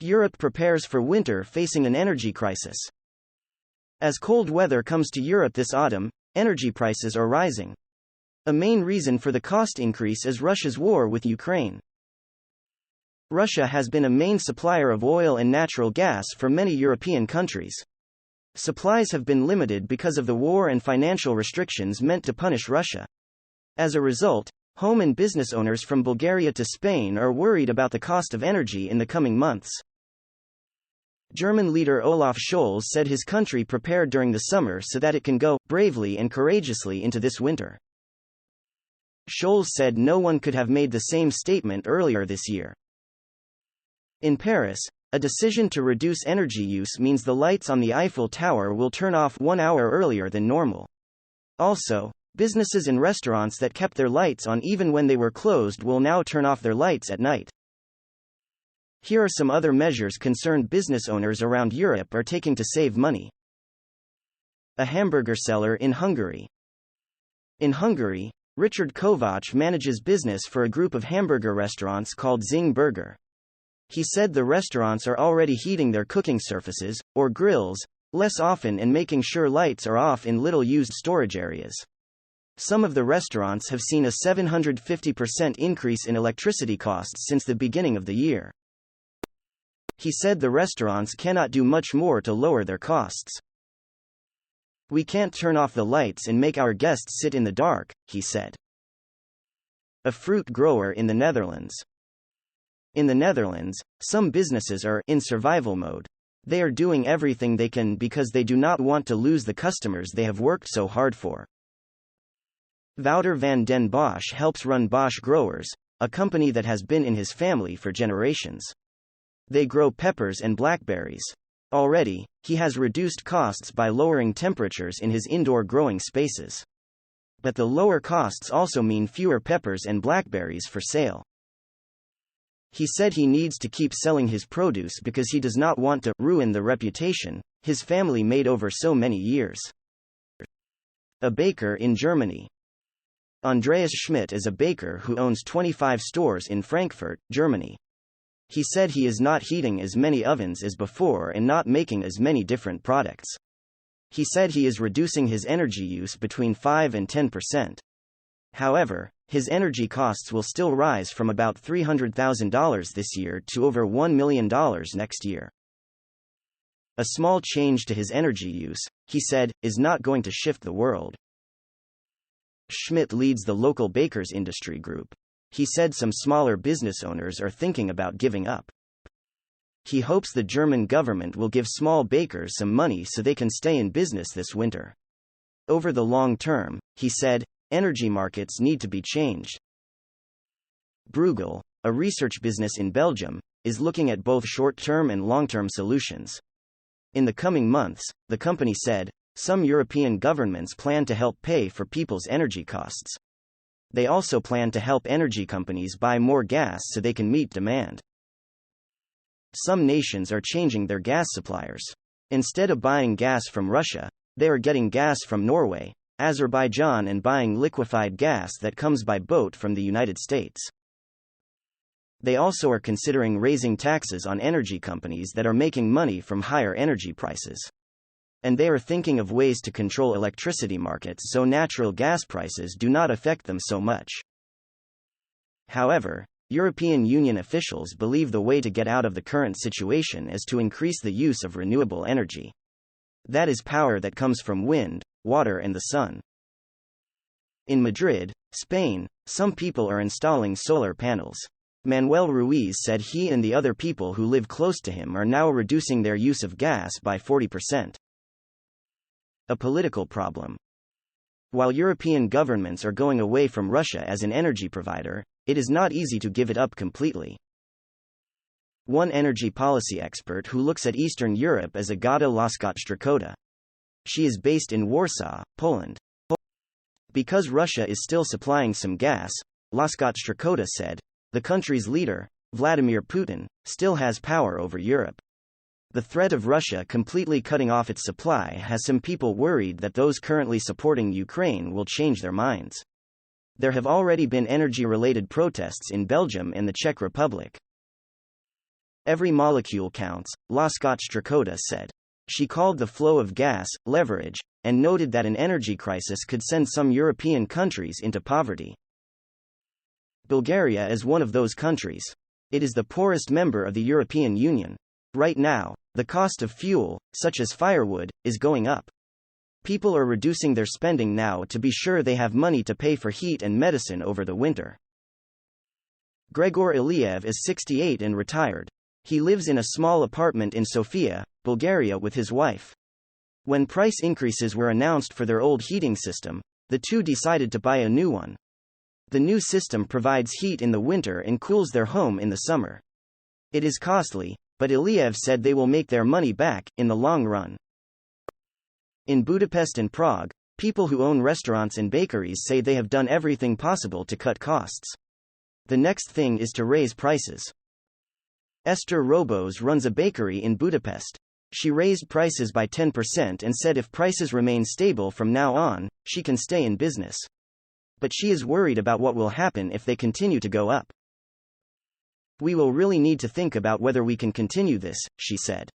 Europe prepares for winter facing an energy crisis. As cold weather comes to Europe this autumn, energy prices are rising. A main reason for the cost increase is Russia's war with Ukraine. Russia has been a main supplier of oil and natural gas for many European countries. Supplies have been limited because of the war and financial restrictions meant to punish Russia. As a result, home and business owners from Bulgaria to Spain are worried about the cost of energy in the coming months. German leader Olaf Scholz said his country prepared during the summer so that it can go bravely and courageously into this winter. Scholz said no one could have made the same statement earlier this year. In Paris, a decision to reduce energy use means the lights on the Eiffel Tower will turn off 1 hour earlier than normal. Also, businesses and restaurants that kept their lights on even when they were closed will now turn off their lights at night. Here are some other measures concerned business owners around Europe are taking to save money. A hamburger seller in Hungary. In Hungary, Richard Kovacs manages business for a group of hamburger restaurants called Zing Burger. He said the restaurants are already heating their cooking surfaces, or grills, less often and making sure lights are off in little used storage areas. Some of the restaurants have seen a 750% increase in electricity costs since the beginning of the year. He said the restaurants cannot do much more to lower their costs. We can't turn off the lights and make our guests sit in the dark, he said. A fruit grower in the Netherlands. In the Netherlands, some businesses are in survival mode. They are doing everything they can because they do not want to lose the customers they have worked so hard for. Wouter van den Bosch helps run Bosch Growers, a company that has been in his family for generations. They grow peppers and blackberries. Already, he has reduced costs by lowering temperatures in his indoor growing spaces. But the lower costs also mean fewer peppers and blackberries for sale. He said he needs to keep selling his produce because he does not want to ruin the reputation his family made over so many years. A baker in Germany. Andreas Schmidt is a baker who owns 25 stores in Frankfurt, Germany. He said he is not heating as many ovens as before and not making as many different products. He said he is reducing his energy use between 5 and 10%. However, his energy costs will still rise from about $300,000 this year to over $1 million next year. A small change to his energy use, he said, is not going to shift the world. Schmidt leads the local bakers industry group. He said some smaller business owners are thinking about giving up. He hopes the German government will give small bakers some money so they can stay in business this winter. Over the long term, he said, energy markets need to be changed. Bruegel, a research business in Belgium, is looking at both short-term and long-term solutions. In the coming months, the company said, some European governments plan to help pay for people's energy costs. They also plan to help energy companies buy more gas so they can meet demand. Some nations are changing their gas suppliers. Instead of buying gas from Russia, they are getting gas from Norway, Azerbaijan and buying liquefied gas that comes by boat from the United States. They also are considering raising taxes on energy companies that are making money from higher energy prices. And they are thinking of ways to control electricity markets so natural gas prices do not affect them so much. However, European Union officials believe the way to get out of the current situation is to increase the use of renewable energy. That is power that comes from wind, water and the sun. In Madrid, Spain, some people are installing solar panels. Manuel Ruiz said he and the other people who live close to him are now reducing their use of gas by 40%. A political problem. While European governments are going away from Russia as an energy provider, it is not easy to give it up completely. One energy policy expert who looks at Eastern Europe as Agata Lascott-Strakota. She is based in Warsaw, Poland. Because Russia is still supplying some gas, Lascott-Strakota said, the country's leader, Vladimir Putin, still has power over Europe. The threat of Russia completely cutting off its supply has some people worried that those currently supporting Ukraine will change their minds. There have already been energy-related protests in Belgium and the Czech Republic. Every molecule counts, La Scott-Strakota said. She called the flow of gas leverage, and noted that an energy crisis could send some European countries into poverty. Bulgaria is one of those countries. It is the poorest member of the European Union. Right now, the cost of fuel, such as firewood, is going up. People are reducing their spending now to be sure they have money to pay for heat and medicine over the winter. Gregor Iliev is 68 and retired. He lives in a small apartment in Sofia, Bulgaria with his wife. When price increases were announced for their old heating system, the two decided to buy a new one. The new system provides heat in the winter and cools their home in the summer. It is costly, but Iliev said they will make their money back in the long run. In Budapest and Prague, people who own restaurants and bakeries say they have done everything possible to cut costs. The next thing is to raise prices. Esther Robos runs a bakery in Budapest. She raised prices by 10% and said if prices remain stable from now on, she can stay in business. But she is worried about what will happen if they continue to go up. We will really need to think about whether we can continue this, she said.